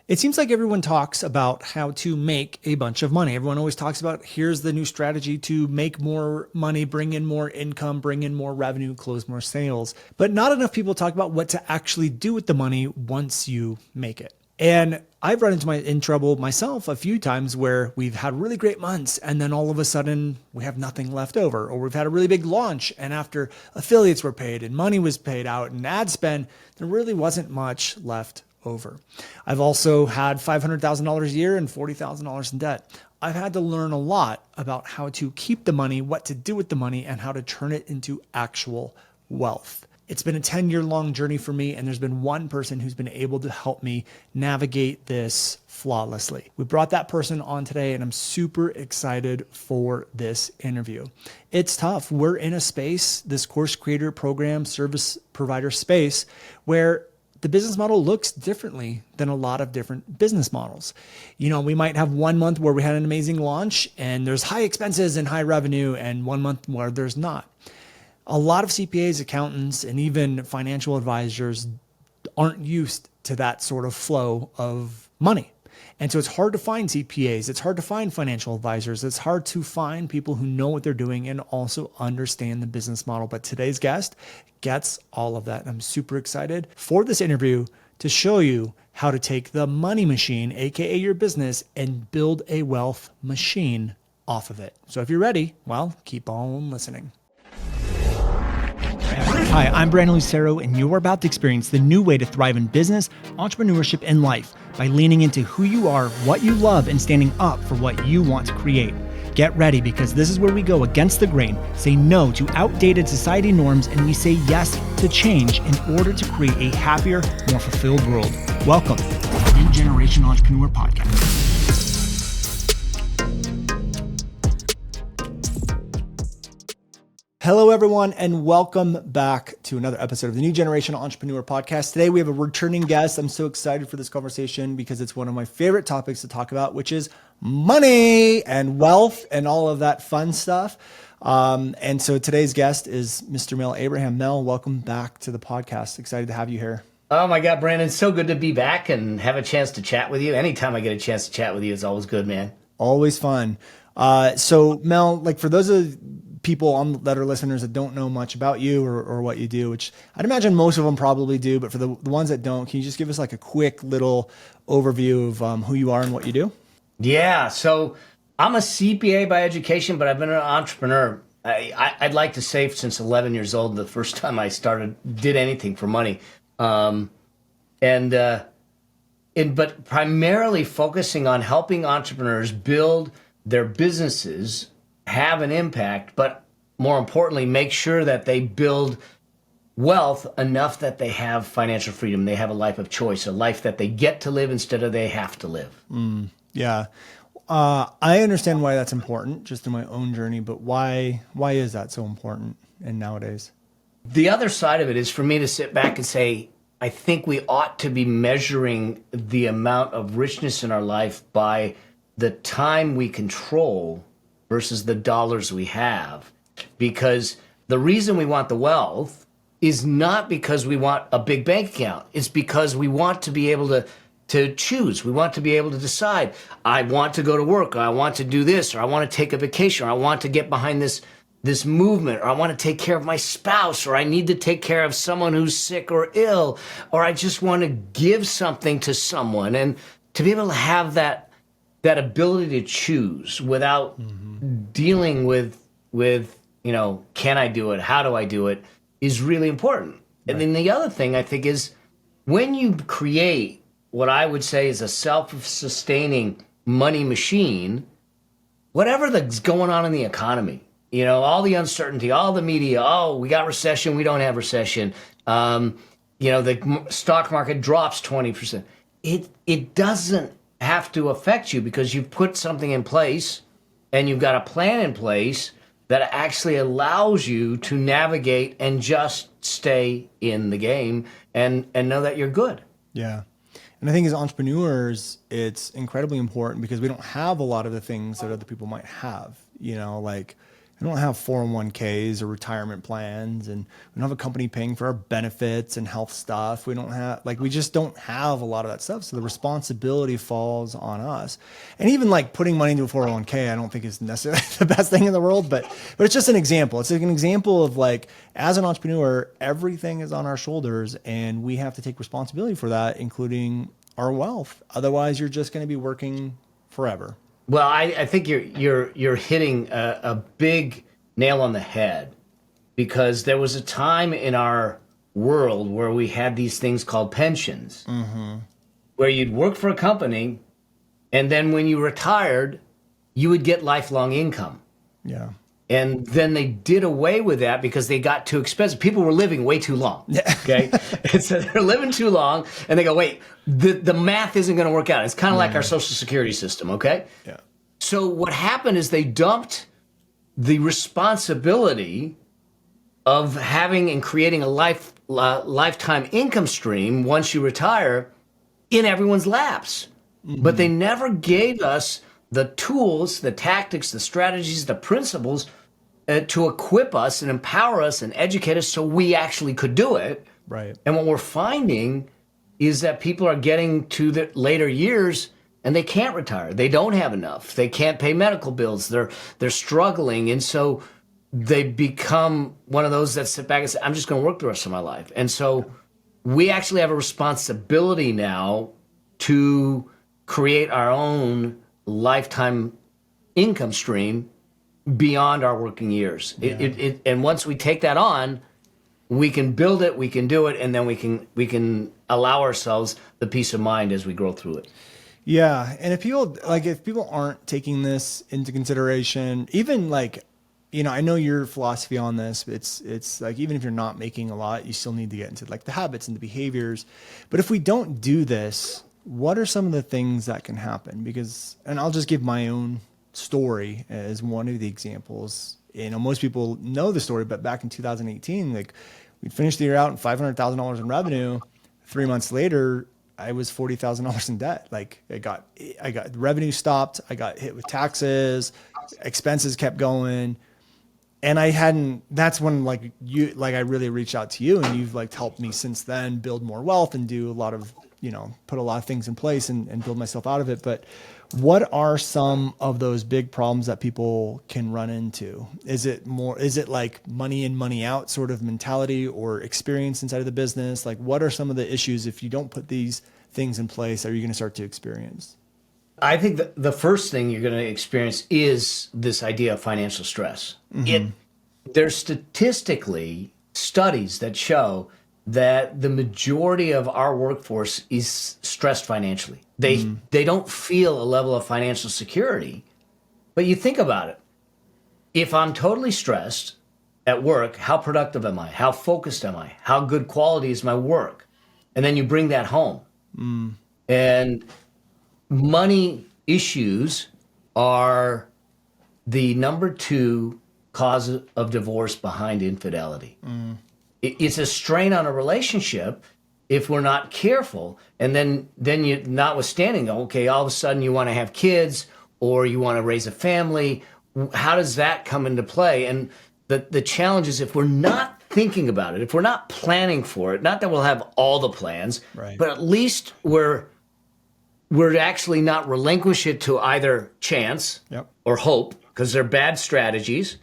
It seems like everyone talks about how to make a bunch of money. Everyone always talks about here's the new strategy to make more money, bring in more income, bring in more revenue, close more sales. But not enough people talk about what to actually do with the money once you make it. And I've run in trouble myself a few times where we've had really great months and then all of a sudden we have nothing left over, or we've had a really big launch and after affiliates were paid and money was paid out and ad spend, there really wasn't much left over. I've also had $500,000 a year and $40,000 in debt. I've had to learn a lot about how to keep the money, what to do with the money, and how to turn it into actual wealth. It's been a 10-year-long journey for me, and there's been one person who's been able to help me navigate this flawlessly. We brought that person on today, and I'm super excited for this interview. It's tough. We're in a space, this course creator program, service provider space, where the business model looks differently than a lot of different business models. You know, we might have 1 month where we had an amazing launch and there's high expenses and high revenue, and 1 month where there's not. A lot of CPAs, accountants, and even financial advisors aren't used to that sort of flow of money. And so it's hard to find CPAs. It's hard to find financial advisors. It's hard to find people who know what they're doing and also understand the business model. But today's guest gets all of that. And I'm super excited for this interview to show you how to take the money machine, AKA your business, and build a wealth machine off of it. So if you're ready, well, keep on listening. Hi, I'm Brandon Lucero, and you're about to experience the new way to thrive in business, entrepreneurship, and life by leaning into who you are, what you love, and standing up for what you want to create. Get ready, because this is where we go against the grain, say no to outdated society norms, and we say yes to change in order to create a happier, more fulfilled world. Welcome to the New Generation Entrepreneur Podcast. Hello, everyone, and welcome back to another episode of the New Generation Entrepreneur Podcast. Today, we have a returning guest. I'm so excited for this conversation because it's one of my favorite topics to talk about, which is money and wealth and all of that fun stuff. And so today's guest is Mr. Mel Abraham. Mel, welcome back to the podcast. Excited to have you here. Oh my God, Brandon, so good to be back and have a chance to chat with you. Anytime I get a chance to chat with you, it's always good, man. Always fun. So Mel, like for those of people that are listeners that don't know much about you or what you do, which I'd imagine most of them probably do, but for the ones that don't, can you just give us like a quick little overview of who you are and what you do? Yeah, so I'm a CPA by education, but I've been an entrepreneur. I'd like to say since 11 years old, the first time I did anything for money. But primarily focusing on helping entrepreneurs build their businesses, have an impact, but more importantly, make sure that they build wealth enough that they have financial freedom. They have a life of choice, a life that they get to live instead of they have to live. Yeah. I understand why that's important just in my own journey, but why is that so important in nowadays? The other side of it is for me to sit back and say, I think we ought to be measuring the amount of richness in our life by the time we control versus the dollars we have. Because the reason we want the wealth is not because we want a big bank account. It's because we want to be able to choose. We want to be able to decide, I want to go to work, or I want to do this, or I want to take a vacation, or I want to get behind this movement, or I want to take care of my spouse, or I need to take care of someone who's sick or ill, or I just want to give something to someone. And to be able to have that ability to choose without dealing with, can I do it? How do I do it? Is really important. Right. And then the other thing I think is when you create what I would say is a self-sustaining money machine, whatever that's going on in the economy, all the uncertainty, all the media, we got recession, we don't have recession. The stock market drops 20%. It doesn't have to affect you because you've put something in place and you've got a plan in place that actually allows you to navigate and just stay in the game and know that you're good. Yeah. And I think as entrepreneurs, it's incredibly important because we don't have a lot of the things that other people might have, like We don't have 401ks or retirement plans, and we don't have a company paying for our benefits and health stuff. We don't have, like, we just don't have a lot of that stuff. So the responsibility falls on us. And even like putting money into a 401k, I don't think is necessarily the best thing in the world, but it's just an example. It's like an example of, like, as an entrepreneur, everything is on our shoulders and we have to take responsibility for that, including our wealth. Otherwise, you're just going to be working forever. Well, I think you're hitting a big nail on the head, because there was a time in our world where we had these things called pensions, where you'd work for a company, and then when you retired, you would get lifelong income. Yeah. And then they did away with that because they got too expensive. People were living way too long. Okay. And so they're living too long, and they go, wait, the math isn't going to work out. It's kind of like our Social Security system. Okay. Yeah. So what happened is they dumped the responsibility of having and creating a lifetime income stream once you retire in everyone's laps. But they never gave us the tools, the tactics, the strategies, the principles to equip us and empower us and educate us so we actually could do it. Right. And what we're finding is that people are getting to the later years and they can't retire. They don't have enough. They can't pay medical bills. They're struggling. And so they become one of those that sit back and say, I'm just going to work the rest of my life. And so we actually have a responsibility now to create our own lifetime income stream beyond our working years. Yeah. And once we take that on, we can build it, we can do it, and then we can allow ourselves the peace of mind as we grow through it. Yeah. And if people aren't taking this into consideration, even like, I know your philosophy on this. It's like, even if you're not making a lot, you still need to get into like the habits and the behaviors. But if we don't do this, what are some of the things that can happen? And I'll just give my own story as one of the examples. Most people know the story, but back in 2018, like, we'd finished the year out in $500,000 in revenue. 3 months later, I was $40,000 in debt. Like, I got revenue stopped. I got hit with taxes, expenses kept going. And that's when I really reached out to you, and you've like helped me since then build more wealth and do a lot of, put a lot of things in place and build myself out of it. But what are some of those big problems that people can run into? Is it like money in, money out sort of mentality, or experience inside of the business? Like, what are some of the issues if you don't put these things in place, are you going to start to experience? I think the first thing you're going to experience is this idea of financial stress. There's statistically studies that show that the majority of our workforce is stressed financially. They don't feel a level of financial security. But you think about it. If I'm totally stressed at work, how productive am I? How focused am I? How good quality is my work? And then you bring that home. And money issues are the number 2 cause of divorce behind infidelity. It's a strain on a relationship if we're not careful. And then you, notwithstanding, okay, all of a sudden you want to have kids or you want to raise a family. How does that come into play? And the challenge is, if we're not thinking about it, if we're not planning for it, not that we'll have all the plans, right, but at least we're actually not relinquish it to either chance or hope, because they're bad strategies.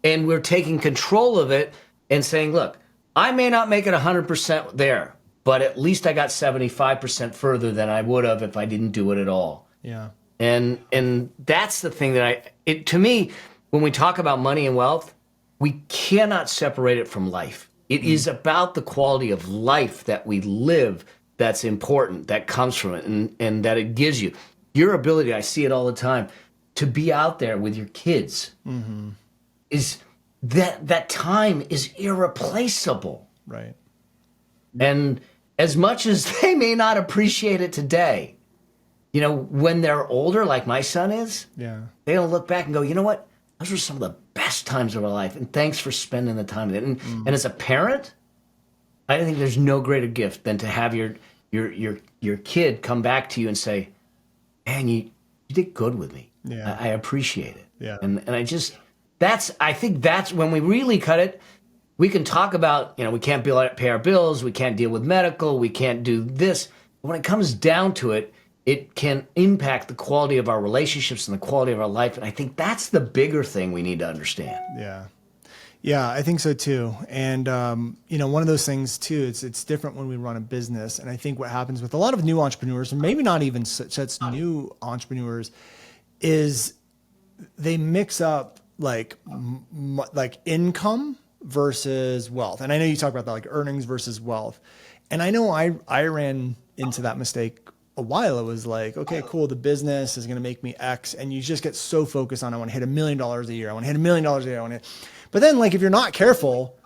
And we're taking control of it and saying, look, I may not make it 100% there, but at least I got 75% further than I would have if I didn't do it at all. Yeah. And that's the thing that to me, when we talk about money and wealth, we cannot separate it from life. It is about the quality of life that we live that's important, that comes from it, and that it gives you. Your ability, I see it all the time, to be out there with your kids is that time is irreplaceable. Right. And as much as they may not appreciate it today, when they're older, like my son is, they'll look back and go, you know what? Those were some of the best times of our life, and thanks for spending the time with it. And as a parent, I think there's no greater gift than to have your kid come back to you and say, man, you did good with me. Yeah. I appreciate it. Yeah. And I think that's when we really cut it. We can talk about, we can't pay our bills, we can't deal with medical, we can't do this. When it comes down to it, it can impact the quality of our relationships and the quality of our life. And I think that's the bigger thing we need to understand. Yeah. Yeah, I think so too. And, one of those things too, it's different when we run a business. And I think what happens with a lot of new entrepreneurs, and maybe not even such new entrepreneurs, is they mix up like income versus wealth. And I know you talk about that, like earnings versus wealth. And I know I ran into that mistake a while. It was like, okay, cool. The business is going to make me X. And you just get so focused on, I want to hit $1 million a year. I want to hit $1 million a year. But then like, if you're not careful,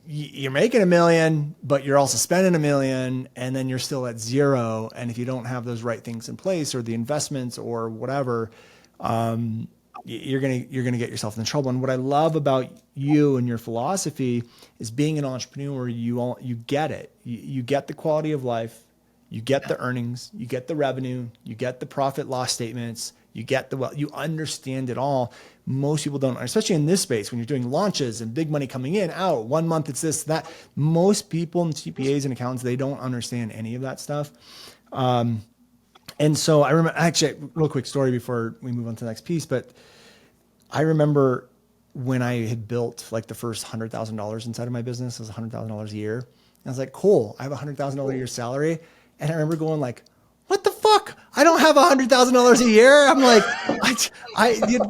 you're making $1 million, but you're also spending $1 million, and then you're still at zero. And if you don't have those right things in place, or the investments or whatever, you're gonna get yourself in trouble. And what I love about you and your philosophy is being an entrepreneur. You get it. You get the quality of life. You get the earnings. You get the revenue. You get the profit loss statements. You get the wealth. You understand it all. Most people don't, especially in this space when you're doing launches and big money coming in, out 1 month it's this, that. Most people and CPAs and accountants, they don't understand any of that stuff. And so I remember, actually, real quick story before we move on to the next piece, but I remember when I had built like the first $100,000 inside of my business, it was $100,000 a year. And I was like, cool, I have $100,000 a year salary. And I remember going like, what the fuck? I don't have $100,000 a year. I'm like,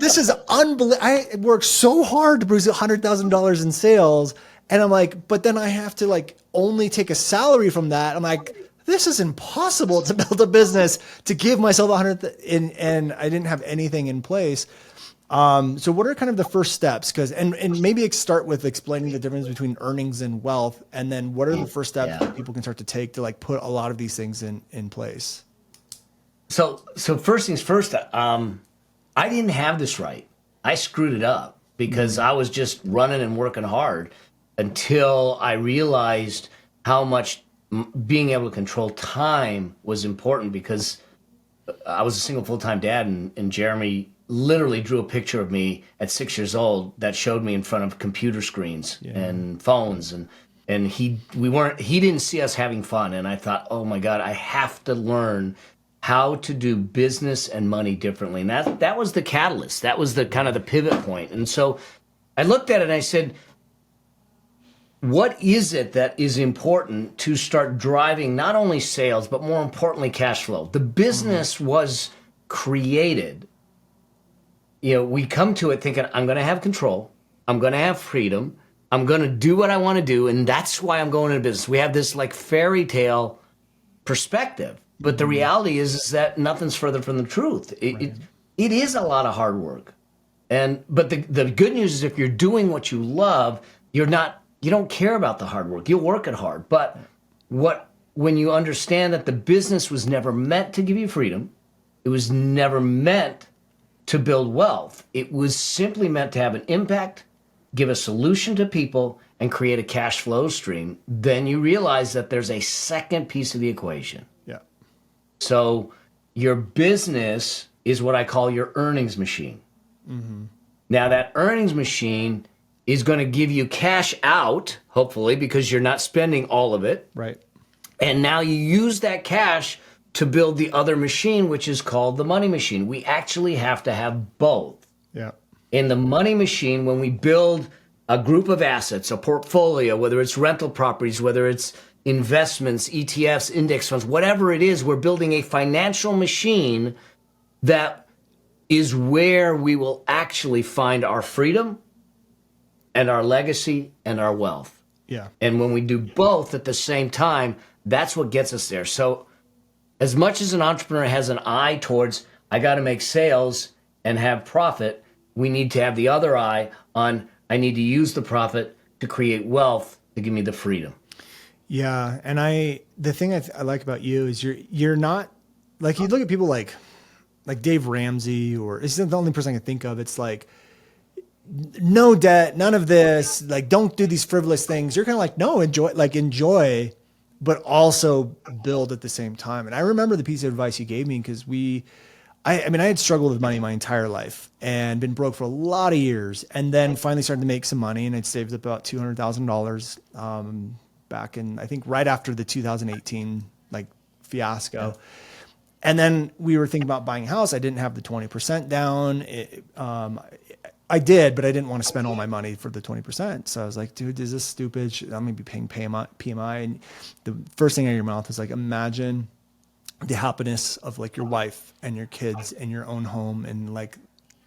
this is unbelievable. I worked so hard to produce $100,000 in sales. And I'm like, but then I have to like only take a salary from that. I'm like, this is impossible to build a business to give myself and I didn't have anything in place. So what are kind of the first steps? And maybe start with explaining the difference between earnings and wealth. And then what are the first steps that people can start to take to like put a lot of these things in place? So first things first, I didn't have this right. I screwed it up because I was just running and working hard until I realized how much being able to control time was important, because I was a single full-time dad, and Jeremy literally drew a picture of me at 6 years old that showed me in front of computer screens and phones, and he didn't see us having fun. And I thought, oh my God, I have to learn how to do business and money differently. And that was the catalyst. That was the kind of the pivot point. And so I looked at it and I said, what is it that is important to start driving not only sales, but more importantly, cash flow? The business was created. We come to it thinking, I'm going to have control. I'm going to have freedom. I'm going to do what I want to do. And that's why I'm going into business. We have this like fairy tale perspective. But the reality is that nothing's further from the truth. It is a lot of hard work. But the good news is if you're doing what you love, you don't care about the hard work. You'll work it hard. But when you understand that the business was never meant to give you freedom, it was never meant to build wealth. It was simply meant to have an impact, give a solution to people, and create a cash flow stream. Then you realize that there's a second piece of the equation. Yeah. So your business is what I call your earnings machine. Mm-hmm. Now that earnings machine is going to give you cash out, hopefully, because you're not spending all of it. Right. And now you use that cash to build the other machine, which is called the money machine. We actually have to have both. Yeah. In the money machine, when we build a group of assets, a portfolio, whether it's rental properties, whether it's investments, ETFs, index funds, whatever it is, we're building a financial machine that is where we will actually find our freedom and our legacy and our wealth. Yeah. And when we do both at the same time, that's what gets us there. So as much as an entrepreneur has an eye towards, I got to make sales and have profit, we need to have the other eye on, I need to use the profit to create wealth to give me the freedom. Yeah. And the thing I like about you is you're not like, you look at people like Dave Ramsey, or it's the only person I can think of. It's like, no debt, none of this, like, don't do these frivolous things. You're kind of like, no, enjoy, but also build at the same time. And I remember the piece of advice you gave me, because I mean, I had struggled with money my entire life and been broke for a lot of years, and then finally started to make some money, and I'd saved up about $200,000 back in, I think, right after the 2018 like fiasco. And then we were thinking about buying a house. I didn't have the 20% down. I did, but I didn't want to spend all my money for the 20%. So I was like, dude, is this stupid? I'm going to be paying PMI. And the first thing out of your mouth is like, imagine the happiness of like your wife and your kids and your own home. And like,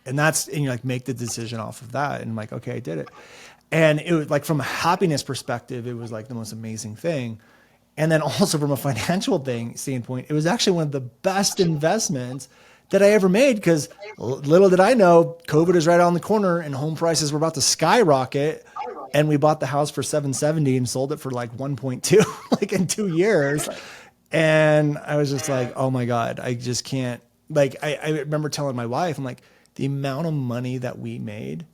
and you're like, make the decision off of that. And I'm like, okay, I did it. And it was like, from a happiness perspective, it was like the most amazing thing. And then also from a financial standpoint, it was actually one of the best investments that I ever made, because little did I know COVID is right on the corner and home prices were about to skyrocket. And we bought the house for 770 and sold it for like 1.2, like in 2 years. And I was just like, oh my God, I just can't, like, I remember telling my wife, I'm like, the amount of money that we made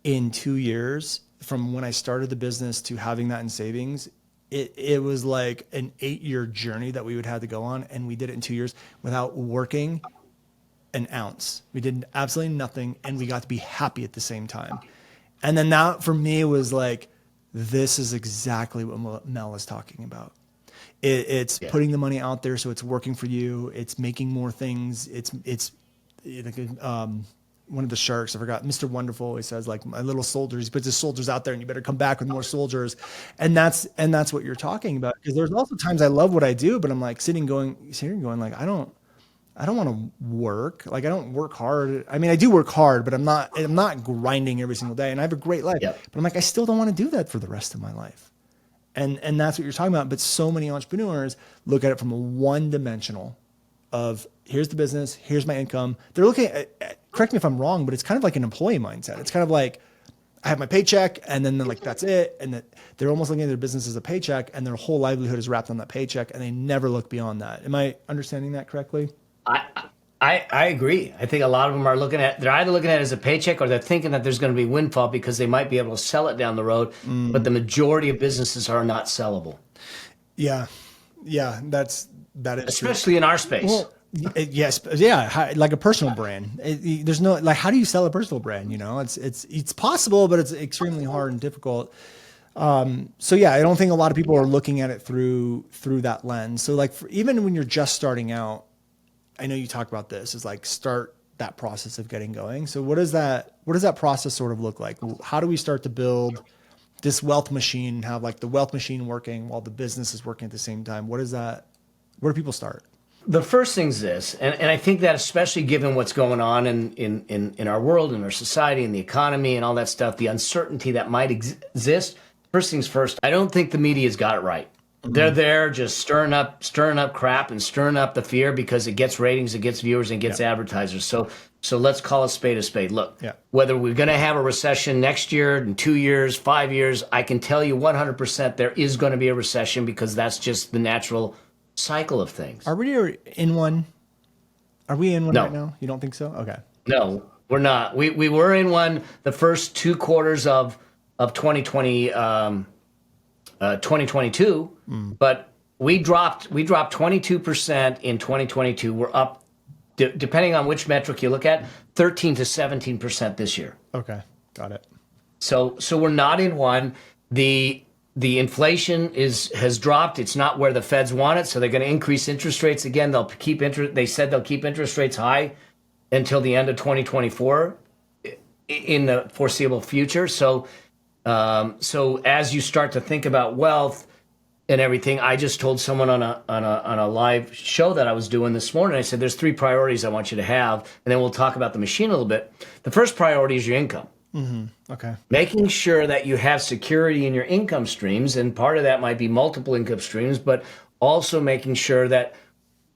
in 2 years from when I started the business to having that in savings, it was like an 8-year journey that we would have to go on. And we did it in 2 years without working an ounce. We did absolutely nothing. And we got to be happy at the same time. And then that for me was like, this is exactly what Mel is talking about. It's putting the money out there so it's working for you. It's making more things. It's like one of the sharks, I forgot, Mr. Wonderful, he says like, my little soldiers, he puts his soldiers out there and you better come back with more soldiers. And that's what you're talking about. Because there's also times I love what I do, but I'm like sitting going like, I don't want to work. Like, I don't work hard. I mean, I do work hard, but I'm not grinding every single day, and I have a great life. Yep. But I'm like, I still don't want to do that for the rest of my life. And that's what you're talking about. But so many entrepreneurs look at it from a one-dimensional of, here's the business, here's my income. They're looking at, correct me if I'm wrong, but it's kind of like an employee mindset. It's kind of like, I have my paycheck and then they're like, that's it. And that they're almost looking at their business as a paycheck, and their whole livelihood is wrapped on that paycheck, and they never look beyond that. Am I understanding that correctly? I agree. I think a lot of them are they're either looking at it as a paycheck, or they're thinking that there's going to be windfall because they might be able to sell it down the road. But the majority of businesses are not sellable. Yeah. Yeah. That is especially true. In our space. Well, yes. Yeah. Like a personal brand. There's no, like, how do you sell a personal brand? You know, it's possible, but it's extremely hard and difficult. So yeah, I don't think a lot of people are looking at it through that lens. So like, even when you're just starting out, I know you talk about this, is like, start that process of getting going. So what does that process sort of look like? How do we start to build this wealth machine, have like the wealth machine working while the business is working at the same time? Where do people start? The first thing's this, and I think that especially given what's going on in our world, in our society, in the economy and all that stuff, the uncertainty that might exist, first things first, I don't think the media's got it right. They're there just stirring up crap and stirring up the fear because it gets ratings, it gets viewers, and gets advertisers. So let's call a spade a spade. Look, whether we're going to have a recession next year, in 2 years, 5 years, I can tell you 100% there is going to be a recession, because that's just the natural cycle of things. Are we in one? Are we in one right now? You don't think so? Okay. No, we're not. We were in one the first 2 quarters of 2020. 2022, but we dropped 22% in 2022. We're up, depending on which metric you look at, 13 to 17% this year. Okay, got it. So we're not in one. The inflation has dropped. It's not where the Feds want it, so they're going to increase interest rates again. They said they'll keep interest rates high until the end of 2024 in the foreseeable future. So as you start to think about wealth and everything, I just told someone on a live show that I was doing this morning, I said, there's 3 priorities I want you to have, and then we'll talk about the machine a little bit. The first priority is your income. Mm-hmm. Okay. Making sure that you have security in your income streams, and part of that might be multiple income streams, but also making sure that,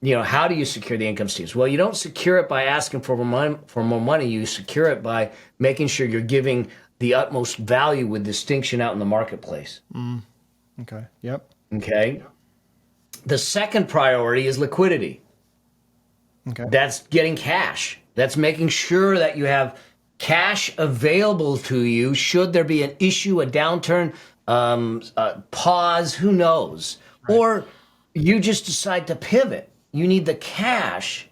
how do you secure the income streams? Well, you don't secure it by asking for more money. You secure it by making sure you're giving the utmost value with distinction out in the marketplace. Okay. Yep. Okay. The second priority is liquidity. Okay. That's getting cash. That's making sure that you have cash available to you should there be an issue, a downturn, pause, who knows? Right. Or you just decide to pivot. You need the cash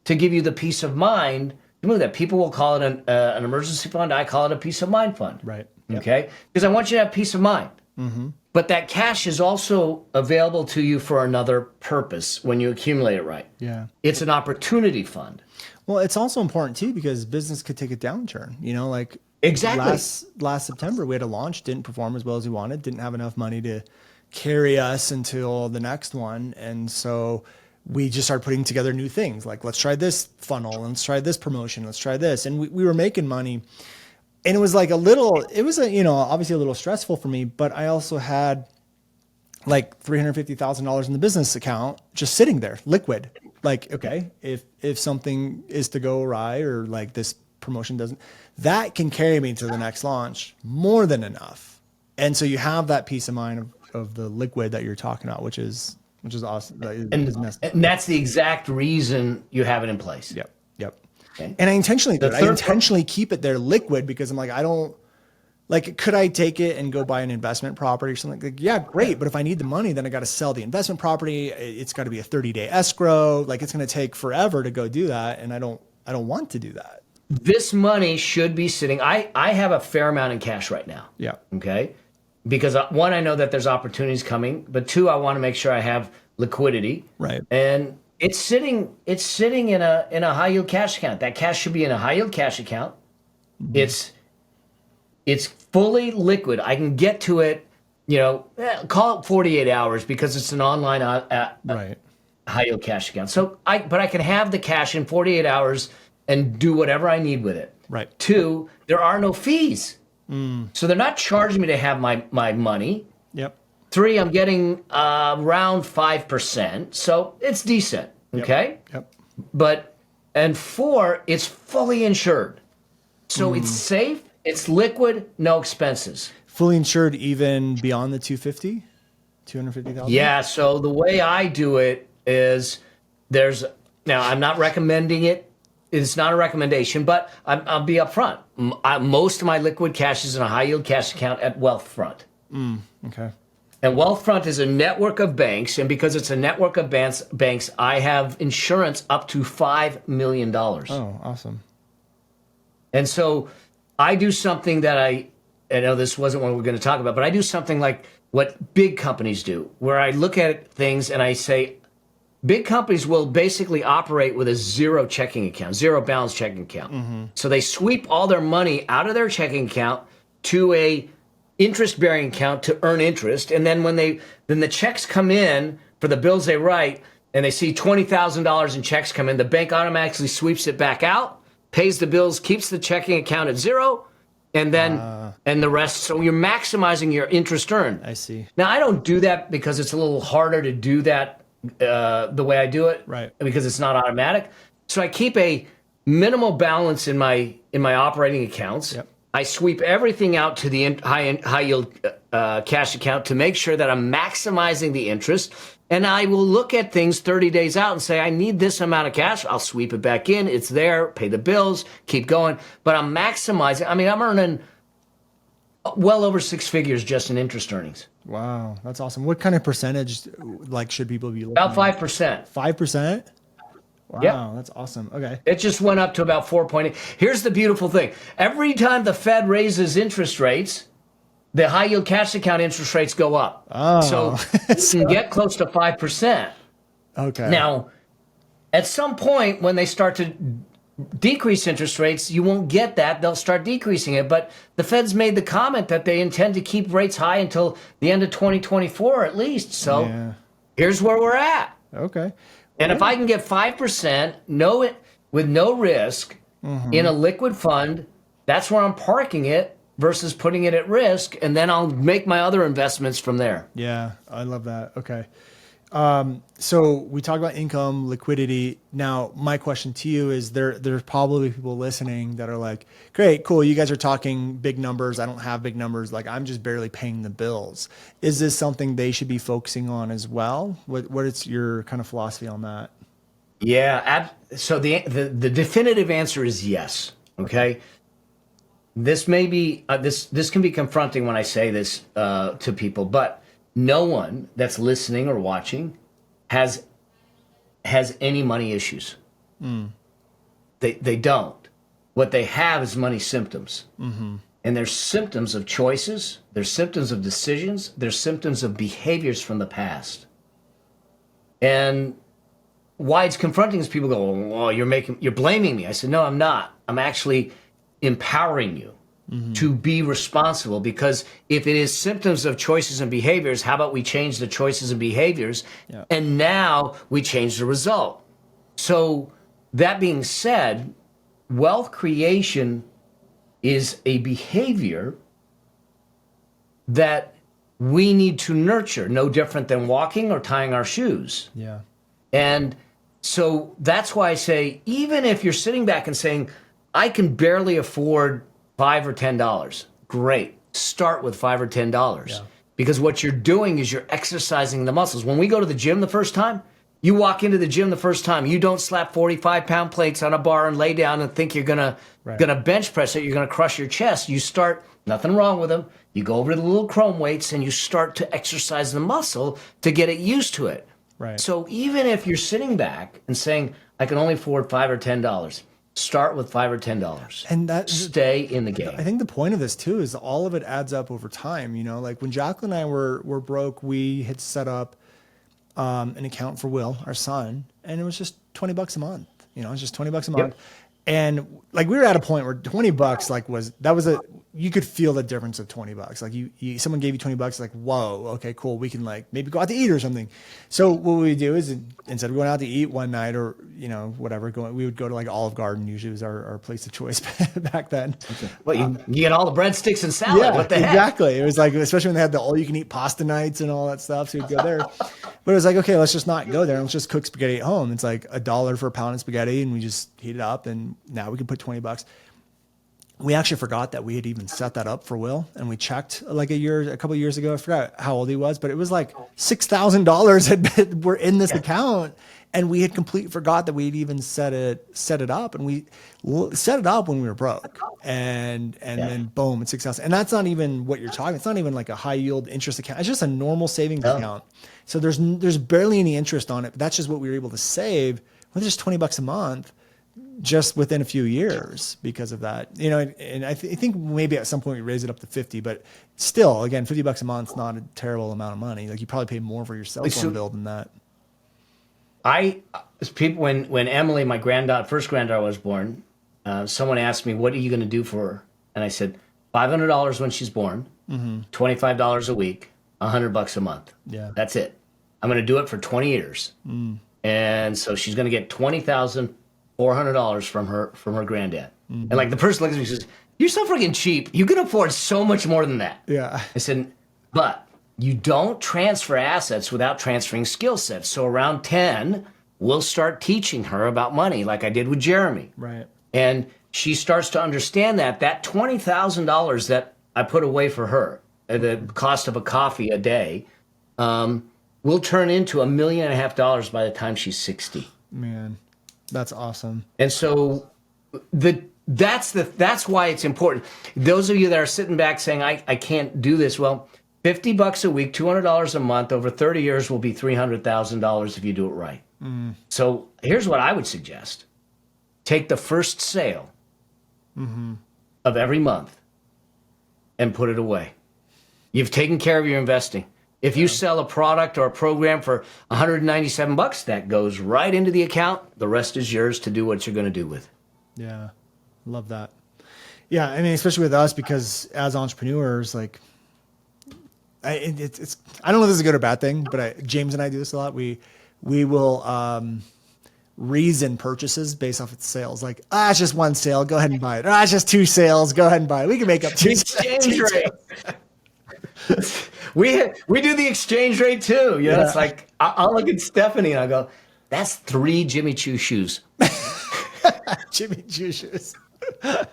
to give you the peace of mind to move that. People will call it an emergency fund. I call it a peace of mind fund. Right. Okay. Because I want you to have peace of mind. But that cash is also available to you for another purpose when you accumulate it right. Yeah. It's an opportunity fund. Well, it's also important too because business could take a downturn. You know, like Exactly. last September we had a launch, didn't perform as well as we wanted, didn't have enough money to carry us until the next one, and so we just started putting together new things. Like, let's try this funnel, let's try this promotion, let's try this, and we were making money. And it was like obviously a little stressful for me, but I also had like $350,000 in the business account just sitting there, liquid. Like, okay, if something is to go awry or like this promotion doesn't, that can carry me to the next launch more than enough. And so you have that peace of mind of the liquid that you're talking about, which is awesome. That And that's the exact reason you have it in place. Yep. Okay. And I intentionally do it. I third intentionally keep it there liquid because I'm like, I don't like, could I take it and go buy an investment property or something? Like, yeah, great. But if I need the money, then I got to sell the investment property. It's got to be a 30-day escrow. Like, it's going to take forever to go do that. And I don't want to do that. This money should be sitting. I have a fair amount in cash right now. Yeah. Okay. Because one, I know that there's opportunities coming, but two, I want to make sure I have liquidity. Right. And it's sitting in a high yield cash account. That cash should be in a high yield cash account. Mm-hmm. It's fully liquid. I can get to it, call it 48 hours because it's an online Right. high yield cash account. So I can have the cash in 48 hours and do whatever I need with it. Right. Two, there are no fees. So they're not charging me to have my money. Yep. Three, I'm getting around 5%. So it's decent. Okay. Yep. And four, it's fully insured. So it's safe, it's liquid, no expenses. Fully insured even beyond the 250,000? Yeah. So the way I do it is now I'm not recommending it. It's not a recommendation, but I'll be upfront. Most of my liquid cash is in a high yield cash account at Wealthfront. Okay. And Wealthfront is a network of banks, and because it's a network of banks, I have insurance up to $5 million. Oh, awesome. And so I do something that I know this wasn't what we're going to talk about, but I do something like what big companies do, where I look at things and I say, big companies will basically operate with a zero balance checking account. So they sweep all their money out of their checking account to a interest-bearing account to earn interest. And then when the checks come in for the bills they write and they see $20,000 in checks come in, the bank automatically sweeps it back out, pays the bills, keeps the checking account at zero, and then and the rest. So you're maximizing your interest earned. I see. Now, I don't do that because it's a little harder to do that the way I do it, Right? Because it's not automatic. So I keep a minimal balance in my operating accounts. Yep. I sweep everything out to the high yield cash account to make sure that I'm maximizing the interest. And I will look at things 30 days out and say, I need this amount of cash. I'll sweep it back in. It's there. Pay the bills. Keep going. But I'm maximizing. I mean, I'm earning well over six figures just in interest earnings. Wow, that's awesome. What kind of percentage, like, should people be looking About at? 5%. 5%? Wow, Yep. That's awesome. Okay. It just went up to about 4.8. Here's the beautiful thing. Every time the Fed raises interest rates, the high yield cash account interest rates go up. Oh. So you can get close to 5%. Okay. Now, at some point when they start to decrease interest rates, you won't get that. They'll start decreasing it. But the Fed's made the comment that they intend to keep rates high until the end of 2024 at least. So here's where we're at. Okay. And if I can get 5%, with no risk in a liquid fund, that's where I'm parking it versus putting it at risk. And then I'll make my other investments from there. Yeah, I love that. Okay. So we talked about income, liquidity. Now, my question to you is there's probably people listening that are like, great, cool. You guys are talking big numbers. I don't have big numbers. Like, I'm just barely paying the bills. Is this something they should be focusing on as well? What is your kind of philosophy on that? Yeah. So the definitive answer is yes. Okay. This may be, this can be confronting when I say this to people, but no one that's listening or watching has any money issues. They don't. What they have is money symptoms. And they're symptoms of choices, they're symptoms of decisions, they're symptoms of behaviors from the past. And why it's confronting is people go, "Oh, you're blaming me." I said, "No, I'm not. I'm actually empowering you to be responsible, because if it is symptoms of choices and behaviors, how about we change the choices and behaviors, and now we change the result." So that being said, wealth creation is a behavior that we need to nurture, no different than walking or tying our shoes. Yeah. And so that's why I say, even if you're sitting back and saying, "I can barely afford $5 or $10, great. Start with $5 or $10. Because what you're doing is you're exercising the muscles. When we go to the gym the first time, you walk into the gym the first time, you don't slap 45-pound plates on a bar and lay down and think you're gonna bench press it, you're gonna crush your chest. You start, nothing wrong with them. You go over to the little chrome weights and you start to exercise the muscle to get it used to it. Right. So even if you're sitting back and saying, "I can only afford $5 or $10, start with $5 or $10. And that stay in the game. I think the point of this too is all of it adds up over time. You know, like when Jacqueline and I were broke, we had set up an account for Will, our son, and it was just $20 a month. You know, it's just $20 a month. Yep. And like we were at a point where $20 like you could feel the difference of $20. Like you someone gave you $20, like, whoa, okay, cool. We can like maybe go out to eat or something. So what we do is instead of going out to eat one night or, you know, whatever, we would go to like Olive Garden. Usually was our place of choice back then. Well, you get all the breadsticks and salad. Yeah, what the heck? exactly. It was like, especially when they had the all you can eat pasta nights and all that stuff. So we'd go there. But it was like, okay, let's just not go there. Let's just cook spaghetti at home. It's like $1 for a pound of spaghetti, and we just heat it up, and now we can put $20. We actually forgot that we had even set that up for Will, and we checked like a couple of years ago. I forgot how old he was, but it was like $6,000 were in this account, and we had completely forgot that we had even set it up, and we set it up when we were broke, and then boom, it's 6,000. And that's not even what you're talking. It's not even like a high yield interest account. It's just a normal savings account. So there's barely any interest on it. But that's just what we were able to save with just $20 a month, just within a few years because of that. You know, and I think maybe at some point we raise it up to 50, but still, again, $50 a month is not a terrible amount of money. Like you probably pay more for your cell phone bill than that. When Emily, my first granddaughter was born, someone asked me, "What are you going to do for her?" And I said, $500 when she's born, $25 a week, $100 a month. Yeah, that's it. I'm going to do it for 20 years, and so she's going to get $20,400 from her granddad. And like the person looks at me and says, "You're so freaking cheap. You can afford so much more than that." Yeah. I said, "But you don't transfer assets without transferring skill sets. So around 10, we'll start teaching her about money like I did with Jeremy." Right. And she starts to understand that $20,000 that I put away for her, the cost of a coffee a day, will turn into $1.5 million by the time she's 60. Man, that's awesome. And so that's why it's important. Those of you that are sitting back saying, I can't do this. Well, $50 a week, $200 a month over 30 years will be $300,000 if you do it right. So here's what I would suggest. Take the first sale of every month and put it away. You've taken care of your investing. If you sell a product or a program for $197, that goes right into the account. The rest is yours to do what you're going to do with. Yeah. Love that. Yeah. I mean, especially with us, because as entrepreneurs, like I don't know if this is a good or bad thing, but James and I do this a lot. We will, reason purchases based off its sales. Like, it's just one sale, go ahead and buy it. It's just two sales, go ahead and buy it. We can make up two exchange rate. We do the exchange rate too. You know, it's like I'll look at Stephanie and I go, "That's 3 Jimmy Choo shoes." Jimmy Choo shoes. I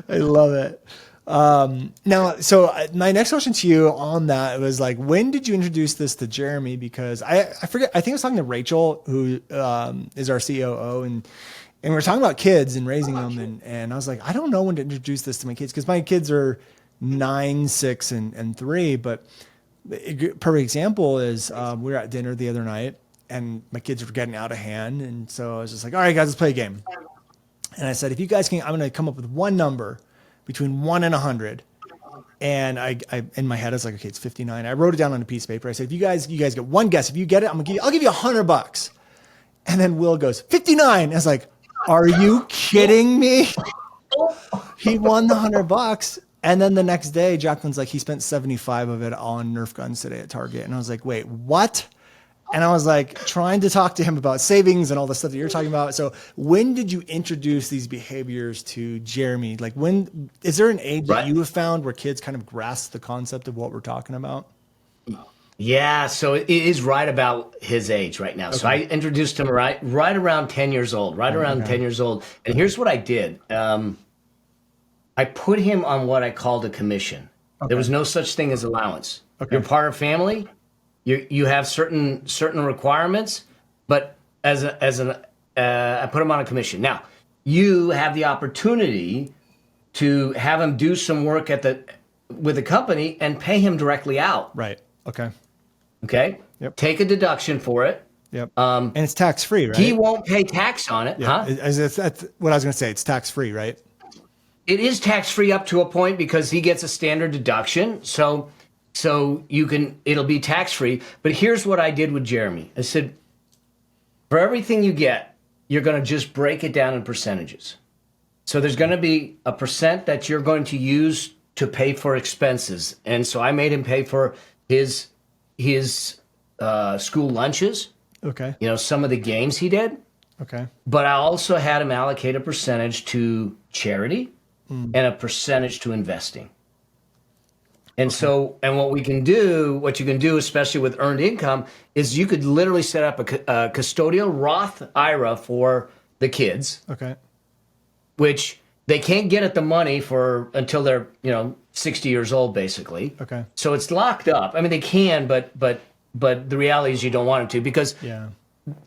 love it. Now, so my next question to you on that was like, when did you introduce this to Jeremy? Because I forget, I think I was talking to Rachel, who is our COO, and we were talking about kids and raising them. And I was like, I don't know when to introduce this to my kids, because my kids are 9, 6, and 3. But a perfect example is we were at dinner the other night, and my kids were getting out of hand. And so I was just like, all right, guys, let's play a game. And I said, if you guys can, I'm going to come up with one number between 1 and 100. And I in my head, I was like, okay, it's 59. I wrote it down on a piece of paper. I said, if you guys get one guess. If you get it, I'll give you $100. And then Will goes, 59. I was like, are you kidding me? He won the $100. And then the next day, Jacqueline's like, he spent 75 of it on Nerf guns today at Target. And I was like, wait, what? And I was like trying to talk to him about savings and all the stuff that you're talking about. So when did you introduce these behaviors to Jeremy? Like when, is there an age that you have found where kids kind of grasp the concept of what we're talking about? Yeah, so it is right about his age right now. Okay. So I introduced him right around 10 years old, around 10 years old. And here's what I did. I put him on what I called a commission. Okay. There was no such thing as allowance. Okay. You're part of family. You have certain requirements, but I put him on a commission. Now, you have the opportunity to have him do some work with the company and pay him directly out. Right. Okay. Okay. Yep. Take a deduction for it. Yep. And it's tax free, right? He won't pay tax on it, huh? That's what I was going to say. It's tax free, right? It is tax free up to a point because he gets a standard deduction. So it'll be tax free. But here's what I did with Jeremy. I said, for everything you get, you're going to just break it down in percentages. So there's going to be a percent that you're going to use to pay for expenses. And so I made him pay for his school lunches. Okay. Some of the games he did. Okay. But I also had him allocate a percentage to charity and a percentage to investing. And so, and what you can do, especially with earned income, is you could literally set up a custodial Roth IRA for the kids. Okay. Which they can't get at the money until they're, 60 years old, basically. Okay. So it's locked up. I mean, they can, but the reality is you don't want them to, because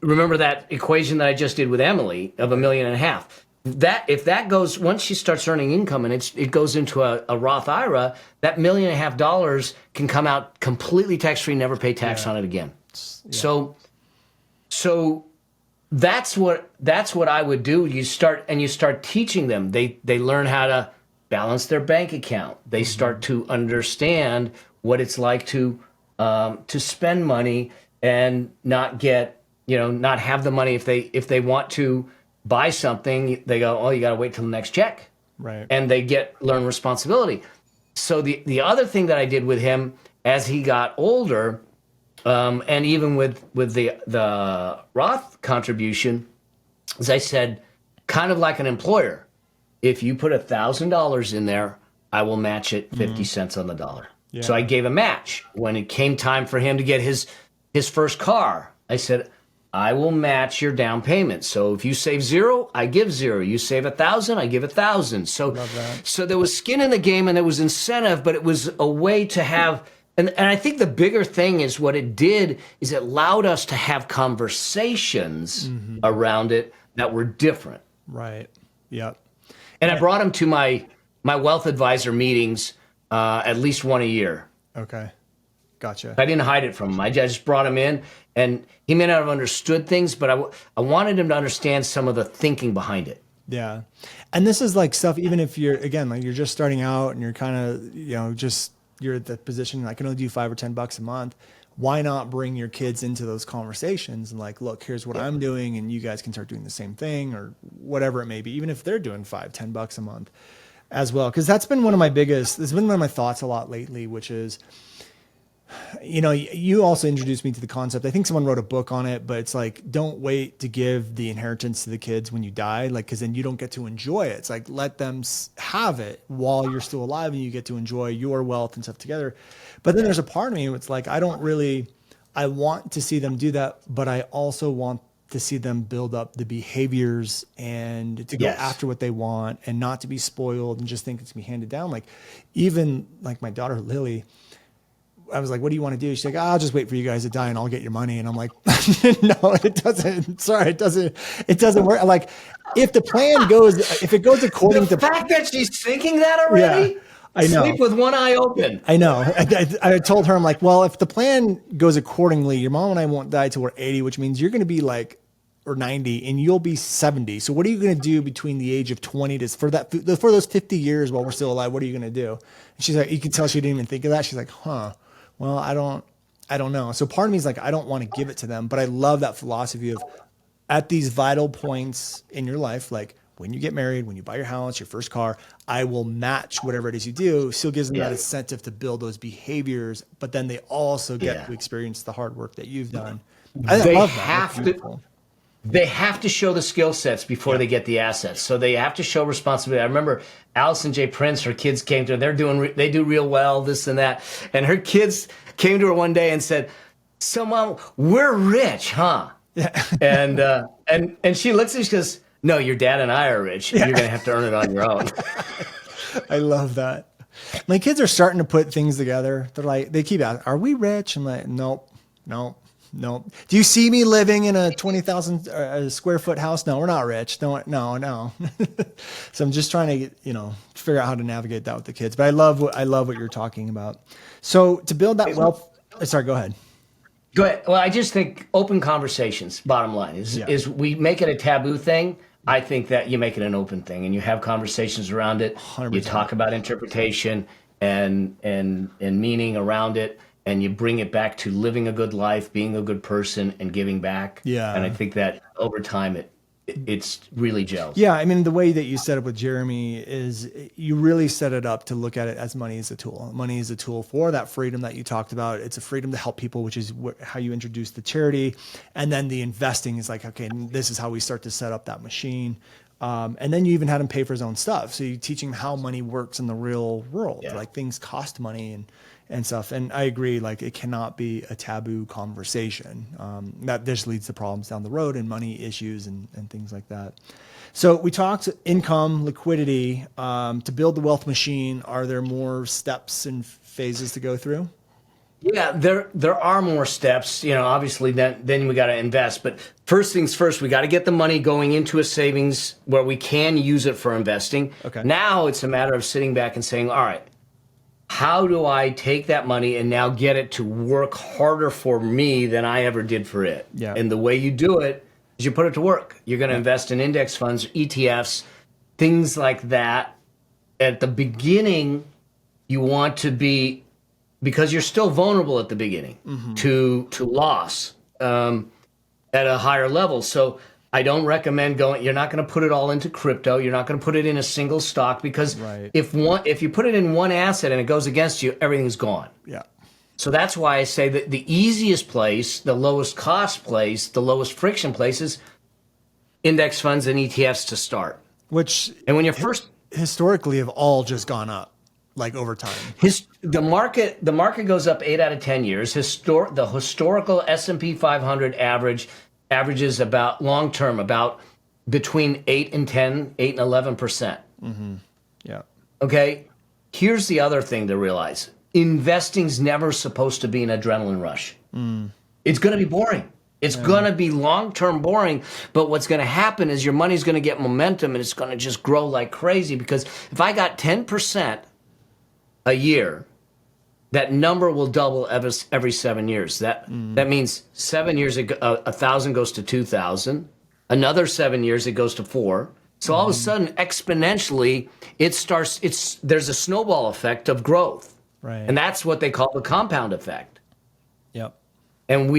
remember that equation that I just did with Emily of $1.5 million. If that goes, once she starts earning income and it goes into a Roth IRA, that $1.5 million can come out completely tax-free, never pay tax on it again. Yeah. So that's what I would do. You start teaching them. They learn how to balance their bank account. They start to understand what it's like to spend money and not have the money if they want to buy something. They go, oh, you got to wait till the next check. Right. And they learn responsibility. So the other thing that I did with him as he got older, and even with the Roth contribution, is I said, kind of like an employer, if you put $1,000 in there, I will match it 50 cents on the dollar. Yeah. So I gave a match. When it came time for him to get his first car, I said, I will match your down payment. So if you save $0, I give $0. You save $1,000, I give $1,000. So there was skin in the game and there was incentive, but it was a way to have. And I think the bigger thing is what it did is it allowed us to have conversations around it that were different. Right. Yep. And I brought him to my wealth advisor meetings at least one a year. Okay. Gotcha. I didn't hide it from him. I just brought him in, and he may not have understood things, but I wanted him to understand some of the thinking behind it. Yeah. And this is like stuff, even if you're, again, like you're just starting out and you're kind of, you're at the position, I can only do $5 or $10 a month. Why not bring your kids into those conversations and like, look, here's what I'm doing, and you guys can start doing the same thing, or whatever it may be, even if they're doing $5, $10 a month as well. Cause that's been one of my thoughts a lot lately, which is, you also introduced me to the concept. I think someone wrote a book on it, but it's like, don't wait to give the inheritance to the kids when you die. Like, cause then you don't get to enjoy it. It's like, let them have it while you're still alive and you get to enjoy your wealth and stuff together. But then there's a part of me, it's like, I want to see them do that, but I also want to see them build up the behaviors and to go after what they want and not to be spoiled and just think it's gonna be handed down. Like, even like my daughter, Lily, I was like, what do you want to do? She's like, I'll just wait for you guys to die and I'll get your money. And I'm like, no, it doesn't. Sorry, it doesn't work. Like, if it goes according to the fact that she's thinking that already. Yeah, I know. Sleep with one eye open. I know. I told her, I'm like, well, if the plan goes accordingly, your mom and I won't die till we're 80, which means you're going to be like, or 90, and you'll be 70. So what are you going to do between the age of 20 to for those 50 years while we're still alive? What are you going to do? And she's like, you can tell she didn't even think of that. She's like, well, I don't know. So part of me is like, I don't want to give it to them, but I love that philosophy of at these vital points in your life, like when you get married, when you buy your house, your first car, I will match whatever it is you do. Still gives them that incentive to build those behaviors, but then they also get to experience the hard work that you've done. I love that. They have to show the skill sets before they get the assets. So they have to show responsibility. I remember Allison J. Prince, her kids came to her. They do real well, this and that. And her kids came to her one day and said, "So, Mom, we're rich, huh?" Yeah. And she looks at me, she goes, "No, your dad and I are rich. Yeah. You're going to have to earn it on your own." I love that. My kids are starting to put things together. They're like, they keep asking, "Are we rich?" I'm like, nope. Do you see me living in a 20,000 square foot house? No, we're not rich. No. So I'm just trying to, figure out how to navigate that with the kids. But I love what you're talking about. So to build that wealth, sorry, go ahead. Go ahead. Well, I just think open conversations, bottom line, is we make it a taboo thing. I think that you make it an open thing and you have conversations around it. 100%. You talk about interpretation and meaning around it. And you bring it back to living a good life, being a good person, and giving back. Yeah. And I think that over time, it's really gels. Yeah. I mean, the way that you set up with Jeremy is you really set it up to look at it as money as a tool. Money is a tool for that freedom that you talked about. It's a freedom to help people, which is how you introduce the charity. And then the investing is like, okay, this is how we start to set up that machine. And then you even had him pay for his own stuff. So you teach him how money works in the real world. Yeah. Like things cost money and stuff. And I agree, like it cannot be a taboo conversation. That just leads to problems down the road and money issues and things like that. So we talked income, liquidity, to build the wealth machine. Are there more steps and phases to go through? Yeah, there are more steps, obviously then we got to invest. But first things first, we got to get the money going into a savings where we can use it for investing. Okay. Now it's a matter of sitting back and saying, all right, how do I take that money and now get it to work harder for me than I ever did for it? Yeah. And the way you do it is you put it to work. You're going to invest in index funds, ETFs, things like that. At the beginning, you want to be, because you're still vulnerable at the beginning to loss at a higher level. So I don't recommend you're not going to put it all into crypto. You're not going to put it in a single stock because if you put it in one asset and it goes against you, everything's gone. Yeah. So that's why I say that the easiest place, the lowest cost place, the lowest friction place is index funds and ETFs to start. And when you're historically have all just gone up. Like over time, the market goes up 8 out of 10 years. The historical S&P 500 averages about long term about between 8 and 11%. Yeah. Okay. Here's the other thing to realize: investing's never supposed to be an adrenaline rush. It's going to be boring. It's going to be long term boring. But what's going to happen is your money's going to get momentum and it's going to just grow like crazy. Because if I got 10% a year, that number will double every 7 years. That means 7 years ago, 1,000 goes to 2,000. Another 7 years, it goes to 4. So all of a sudden, exponentially, there's a snowball effect of growth. Right. And that's what they call the compound effect. Yep. And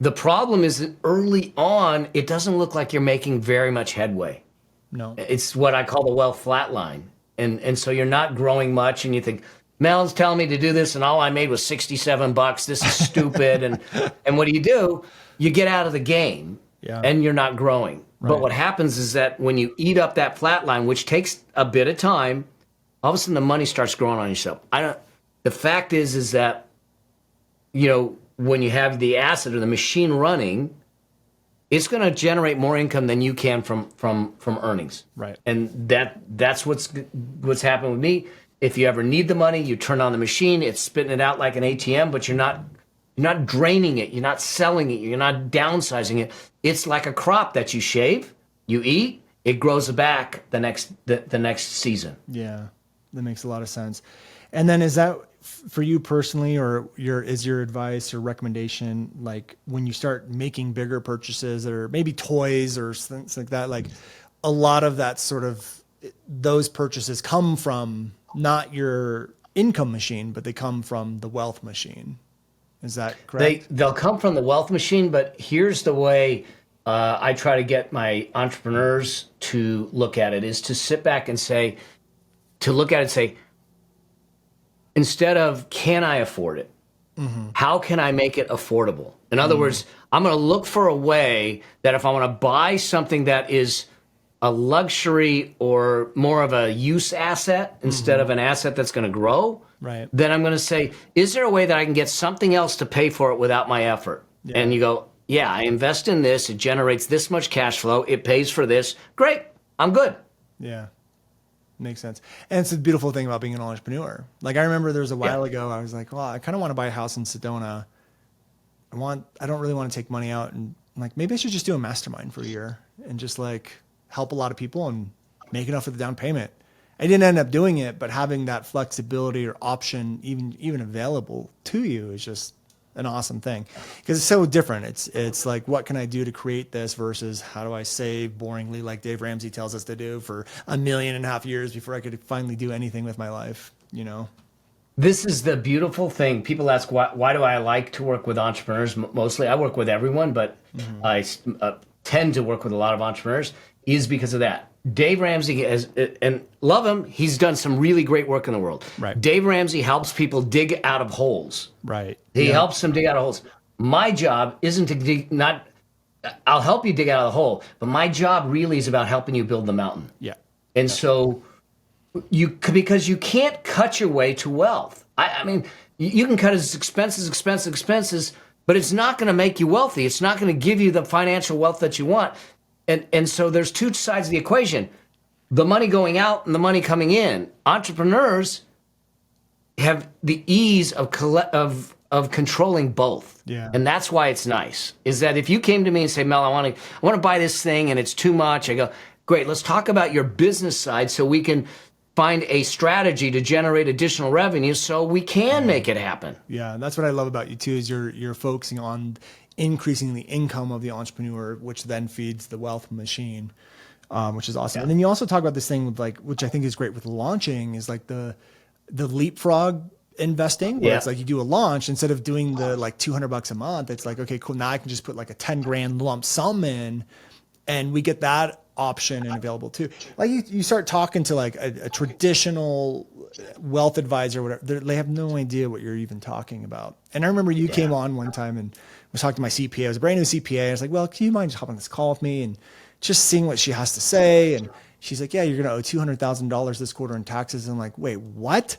the problem is that early on, it doesn't look like you're making very much headway. No. It's what I call the wealth flat line. And so you're not growing much, and you think, Mel's telling me to do this, and all I made was $67. This is stupid. and what do? You get out of the game, and you're not growing. Right. But what happens is that when you eat up that flat line, which takes a bit of time, all of a sudden the money starts growing on yourself. The fact is that, when you have the asset or the machine running, it's going to generate more income than you can from earnings. Right. And that's what's happened with me. If you ever need the money, you turn on the machine, it's spitting it out like an ATM, but you're not draining it, you're not selling it, you're not downsizing it. It's like a crop that you shave, you eat, it grows back the next season. Yeah. That makes a lot of sense. And then is that for you personally, or is your advice or recommendation, like when you start making bigger purchases that are maybe toys or things like that, like a lot of that sort of those purchases come from not your income machine, but they come from the wealth machine. Is that correct? They'll come from the wealth machine, but here's the way I try to get my entrepreneurs to look at it: is to sit back and look at it and say, instead of can I afford it, how can I make it affordable? In other words, I'm going to look for a way that if I want to buy something that is a luxury or more of a use asset instead of an asset that's going to grow, Right. then I'm going to say, is there a way that I can get something else to pay for it without my effort? Yeah. And you go, yeah, I invest in this. It generates this much cash flow. It pays for this. Great. I'm good. Yeah. Makes sense. And it's a beautiful thing about being an entrepreneur. Like I remember there was a while ago, I was like, well, I kind of want to buy a house in Sedona. I don't really want to take money out, and I'm like, maybe I should just do a mastermind for a year and just like help a lot of people and make enough for the down payment. I didn't end up doing it, but having that flexibility or option even available to you is just an awesome thing, because it's so different. It's like, what can I do to create this versus how do I save boringly, like Dave Ramsey tells us to do, for 1.5 million years before I could finally do anything with my life, you know? This is the beautiful thing. People ask, why do I like to work with entrepreneurs? Mostly, I work with everyone, but I tend to work with a lot of entrepreneurs, is because of that. Dave Ramsey has, and love him, he's done some really great work in the world. Right. Dave Ramsey helps people dig out of holes. Right. He helps them dig out of holes. My job isn't to dig, I'll help you dig out of the hole, but my job really is about helping you build the mountain. Yeah. And so because you can't cut your way to wealth. I mean, you can cut as expenses, but it's not going to make you wealthy. It's not going to give you the financial wealth that you want. And so there's two sides of the equation: the money going out and the money coming in. Entrepreneurs have the ease of controlling both. Yeah. And that's why it's nice, is that if you came to me and say, Mel, I want to buy this thing and it's too much, I go, great, let's talk about your business side so we can find a strategy to generate additional revenue so we can make it happen. Yeah, and that's what I love about you too, is you're focusing on increasing the income of the entrepreneur, which then feeds the wealth machine, which is awesome. Yeah. And then you also talk about this thing with, like, which I think is great with launching, is like the leapfrog investing, where it's like you do a launch, instead of doing the like $200 a month, it's like, okay, cool, now I can just put like a 10 grand lump sum in, and we get that option and available too. Like you start talking to like a traditional wealth advisor, whatever, they have no idea what you're even talking about. And I remember you came on one time and was talking to my CPA. I was a brand new CPA. I was like, well, can you mind just hopping on this call with me and just seeing what she has to say? And she's like, yeah, you're going to owe $200,000 this quarter in taxes. And I'm like, wait, what?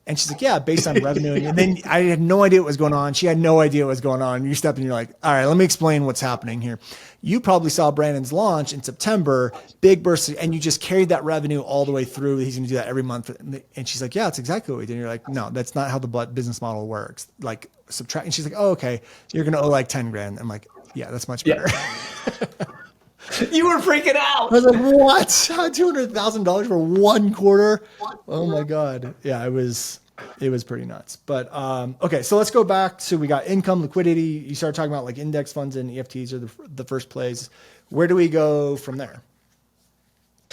And she's like, yeah, based on revenue. And then I had no idea what was going on. She had no idea what was going on. You step in, you're like, all right, let me explain what's happening here. You probably saw Brandon's launch in September, big burst, and you just carried that revenue all the way through. He's going to do that every month. And she's like, yeah, that's exactly what we did. And you're like, no, that's not how the business model works. Like subtract. And she's like, oh, okay, you're going to owe like 10 grand. I'm like, yeah, that's much better. Yeah. You were freaking out. I was like, what? $200,000 for one quarter? Oh my God. Yeah, it was pretty nuts. But okay, so let's go back. So we got income, liquidity. You started talking about like index funds and EFTs are the first plays. Where do we go from there?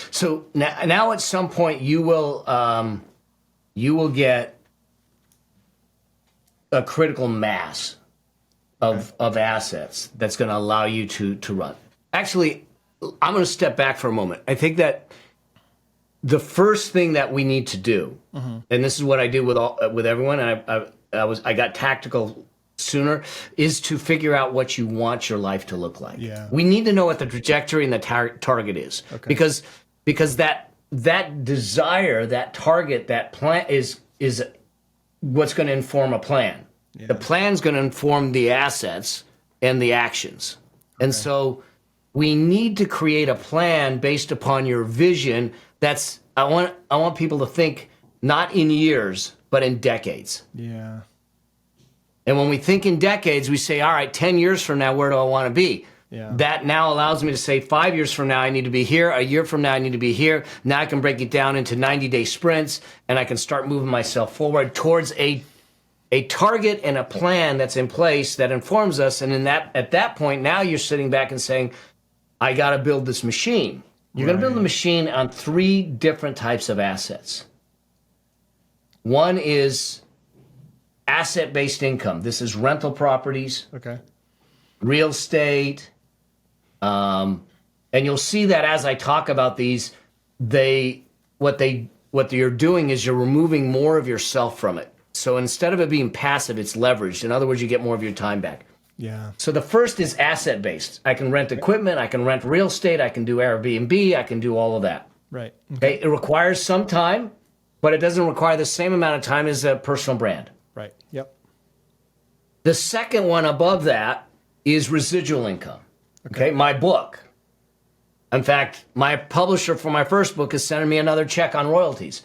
So now at some point you will get a critical mass of assets that's going to allow you to run. Actually, I'm going to step back for a moment. I think that the first thing that we need to do, and this is what I do with everyone, and I got tactical sooner, is to figure out what you want your life to look like. Yeah. We need to know what the trajectory and the target is, because that desire, that target, that plan is what's going to inform a plan. Yeah. The plan's going to inform the assets and the actions, and so we need to create a plan based upon your vision. I want people to think not in years, but in decades. Yeah. And when we think in decades, we say, all right, 10 years from now, where do I want to be? Yeah. That now allows me to say 5 years from now, I need to be here. A year from now, I need to be here. Now I can break it down into 90-day sprints, and I can start moving myself forward towards a target and a plan that's in place that informs us. And at that point, now you're sitting back and saying, I got to build this machine. You're going to build a machine on 3 different types of assets. One is asset-based income. This is rental properties, Okay. real estate. And you'll see that as I talk about these, what you're doing is you're removing more of yourself from it. So instead of it being passive, it's leveraged. In other words, you get more of your time back. Yeah. So the first is asset-based. I can rent equipment, I can rent real estate, I can do Airbnb, I can do all of that. Right. Okay. It requires some time, but it doesn't require the same amount of time as a personal brand. Right. Yep. The second one above that is residual income. Okay. My book. In fact, my publisher for my first book is sending me another check on royalties.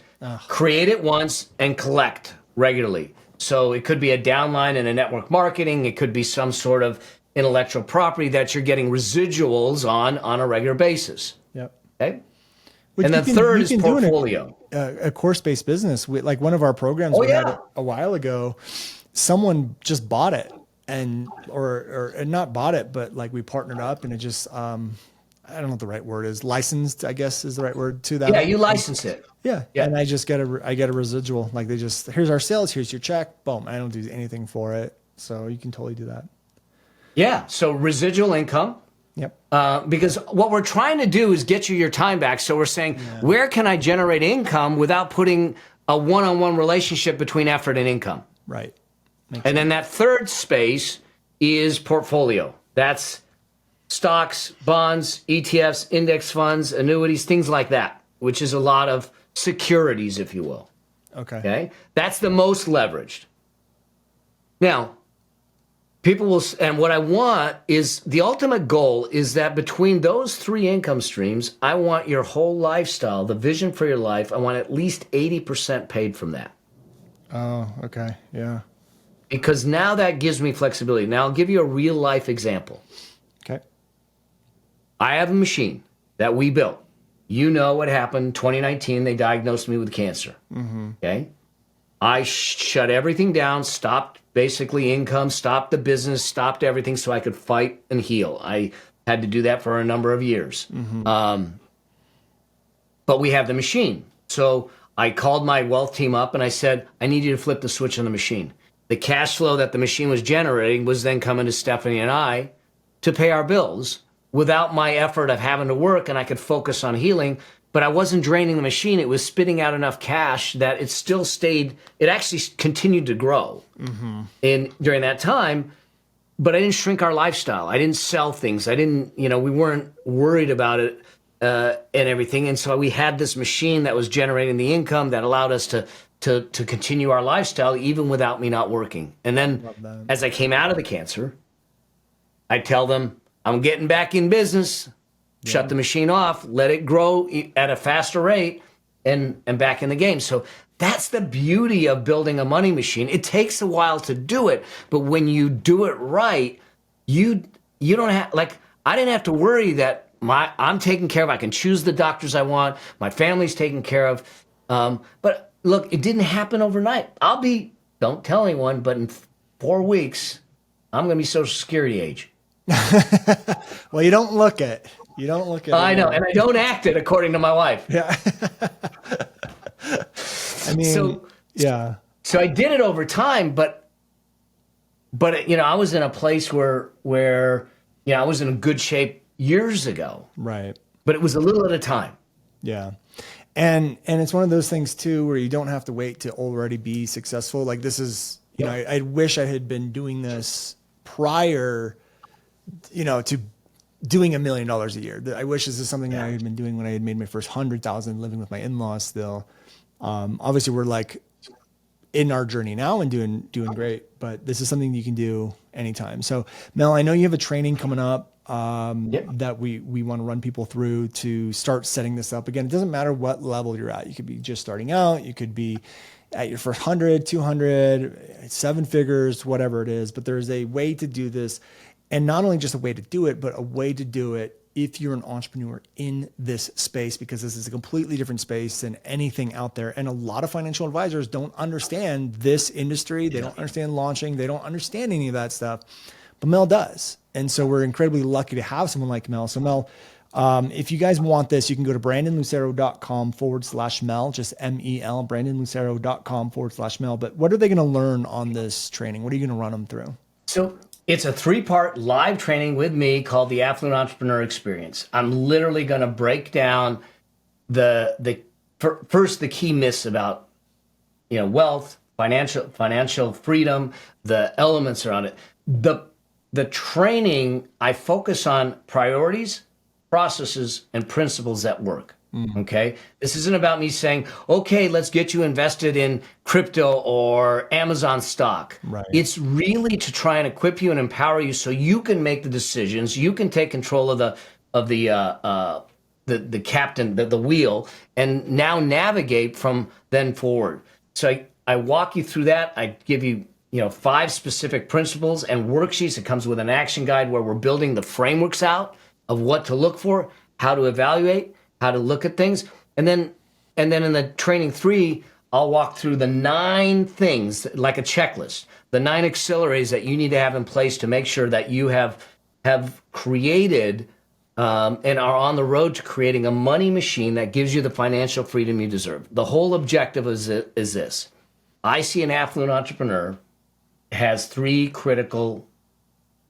Create it once and collect regularly. So it could be a downline in a network marketing. It could be some sort of intellectual property that you're getting residuals on a regular basis. Yep. Okay. Which And you the can- third you is can do in portfolio. a course-based business. Like one of our programs we had a while ago, someone just bought it or not bought it, but like we partnered up and it just, I don't know what the right word is. Licensed, I guess is the right word to that. Yeah, you license it. Yeah. Yeah. And I get a residual. Like here's our sales, here's your check. Boom. I don't do anything for it. So you can totally do that. Yeah. So residual income. Yep. Because what we're trying to do is get you your time back. So we're saying, where can I generate income without putting a one-on-one relationship between effort and income? Right. And then that third space is portfolio. That's stocks, bonds, ETFs, index funds, annuities, things like that, which is a lot of securities, if you will. Okay. That's the most leveraged. Now, people will, and what I want is the ultimate goal is that between those 3 income streams, I want your whole lifestyle, the vision for your life, I want at least 80% paid from that. Oh, okay. Yeah. Because now that gives me flexibility. Now I'll give you a real life example. Okay. I have a machine that we built. You know what happened 2019, they diagnosed me with cancer. Okay. I shut everything down, stopped basically income, stopped the business, stopped everything so I could fight and heal. I had to do that for a number of years. But we have the machine. So I called my wealth team up and I said, I need you to flip the switch on the machine. The cash flow that the machine was generating was then coming to Stephanie and I to pay our bills without my effort of having to work, and I could focus on healing. But I wasn't draining the machine. It was spitting out enough cash that it still stayed, it actually continued to grow during that time. But I didn't shrink our lifestyle. I didn't sell things. I didn't, we weren't worried about it and everything. And so we had this machine that was generating the income that allowed us to continue our lifestyle even without me not working. And then as I came out of the cancer, I tell them, I'm getting back in business. Shut the machine off, let it grow at a faster rate, and back in the game. So that's the beauty of building a money machine. It takes a while to do it, but when you do it right, you don't have, like, I didn't have to worry that I'm taken care of. I can choose the doctors I want. My family's taken care of. But look, it didn't happen overnight. Don't tell anyone, but in 4 weeks, I'm going to be Social Security age. Well, you don't look it. You don't look at it. I know, and I don't act it according to my wife. Yeah. I mean, yeah. So I did it over time, but I was in a place where I was in a good shape years ago. Right. But it was a little at a time. Yeah. And it's one of those things too where you don't have to wait to already be successful. Like this is, I wish I had been doing this prior, to doing $1 million a year. I wish this is something that I had been doing when I had made my first 100,000 living with my in-laws still. Obviously we're like in our journey now and doing great, but this is something you can do anytime. So Mel, I know you have a training coming up that we want to run people through to start setting this up. Again, it doesn't matter what level you're at. You could be just starting out. You could be at your first 100, 200, 7 figures, whatever it is, but there's a way to do this. And not only just a way to do it, but a way to do it if you're an entrepreneur in this space, because this is a completely different space than anything out there. And a lot of financial advisors don't understand this industry. They don't understand launching. They don't understand any of that stuff, but Mel does. And so we're incredibly lucky to have someone like Mel. So Mel, if you guys want this, you can go to brandonlucero.com/Mel, just MEL, brandonlucero.com/Mel. But what are they going to learn on this training? What are you going to run them through? So it's a 3-part live training with me called the Affluent Entrepreneur Experience. I'm literally going to break down first the key myths about wealth, financial freedom, the elements around it. The training, I focus on priorities, processes, and principles that work. Okay. This isn't about me saying, okay, let's get you invested in crypto or Amazon stock. Right. It's really to try and equip you and empower you so you can make the decisions. You can take control of the captain, the wheel, and now navigate from then forward. So I walk you through that. I give you 5 specific principles and worksheets. It comes with an action guide where we're building the frameworks out of what to look for, how to evaluate, how to look at things. And then in the training 3, I'll walk through the 9 things, like a checklist, the 9 accelerators that you need to have in place to make sure that you have created and are on the road to creating a money machine that gives you the financial freedom you deserve. The whole objective is this. I see an affluent entrepreneur has 3 critical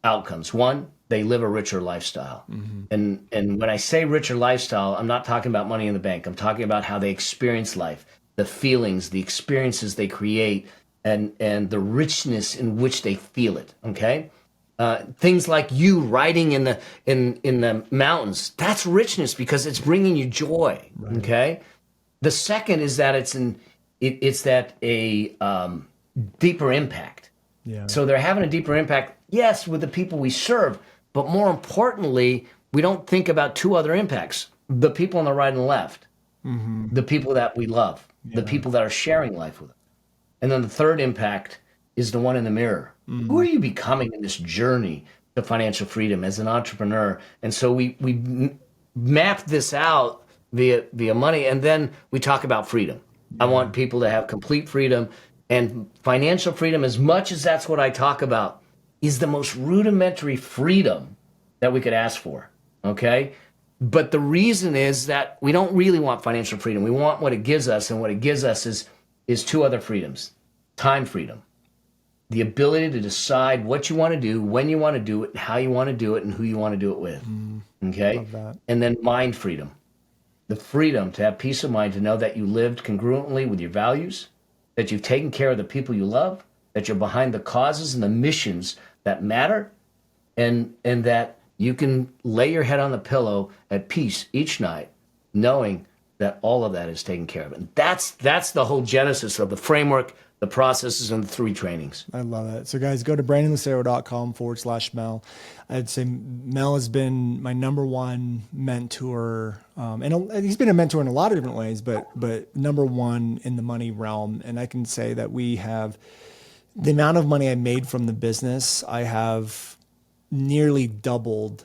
outcomes. 1, they live a richer lifestyle. And when I say richer lifestyle, I'm not talking about money in the bank. I'm talking about how they experience life, the feelings, the experiences they create, and the richness in which they feel it. Okay, things like you riding in the mountains. That's richness because it's bringing you joy. Right. Okay. The second is that it's a deeper impact. Yeah. So they're having a deeper impact, yes, with the people we serve. But more importantly, we don't think about 2 other impacts: the people on the right and left, the people that we love, the people that are sharing life with us. And then the third impact is the one in the mirror. Who are you becoming in this journey to financial freedom as an entrepreneur? And so we map this out via money, and then we talk about freedom. I want people to have complete freedom, and financial freedom, as much as that's what I talk about, is the most rudimentary freedom that we could ask for, okay? But the reason is that we don't really want financial freedom. We want what it gives us, and what it gives us is 2 other freedoms. Time freedom, the ability to decide what you want to do, when you want to do it, and how you want to do it, and who you want to do it with, okay? Love that. And then mind freedom, the freedom to have peace of mind, to know that you lived congruently with your values, that you've taken care of the people you love, that you're behind the causes and the missions that matter, and that you can lay your head on the pillow at peace each night, knowing that all of that is taken care of. And that's the whole genesis of the framework, the processes, and the 3 trainings. I love it. So guys, go to brandonlucero.com/Mel. I'd say Mel has been my number 1 mentor. And he's been a mentor in a lot of different ways, but number 1 in the money realm. And I can say that we have the amount of money I made from the business, I have nearly doubled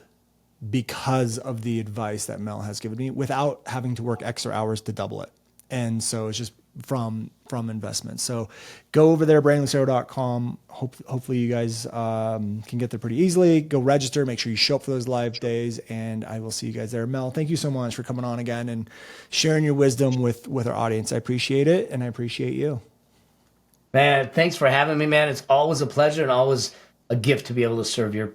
because of the advice that Mel has given me without having to work extra hours to double it. And so it's just from investments. So go over there, brandonlucero.com. Hopefully you guys can get there pretty easily. Go register, make sure you show up for those live days, and I will see you guys there. Mel, thank you so much for coming on again and sharing your wisdom with our audience. I appreciate it, and I appreciate you. Man, thanks for having me, man. It's always a pleasure and always a gift to be able to serve your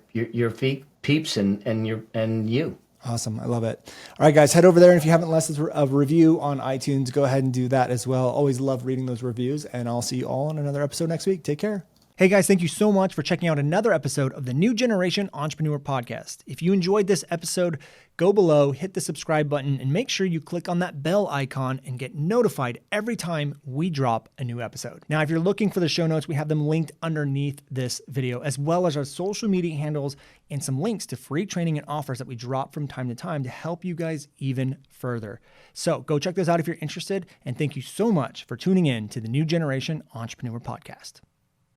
peeps and you. Awesome. I love it. All right, guys, head over there. And if you haven't left us a review on iTunes, go ahead and do that as well. Always love reading those reviews, and I'll see you all on another episode next week. Take care. Hey guys, thank you so much for checking out another episode of the New Generation Entrepreneur Podcast. If you enjoyed this episode, go below, hit the subscribe button, and make sure you click on that bell icon and get notified every time we drop a new episode. Now, if you're looking for the show notes, we have them linked underneath this video, as well as our social media handles and some links to free training and offers that we drop from time to time to help you guys even further. So go check those out if you're interested, and thank you so much for tuning in to the New Generation Entrepreneur Podcast.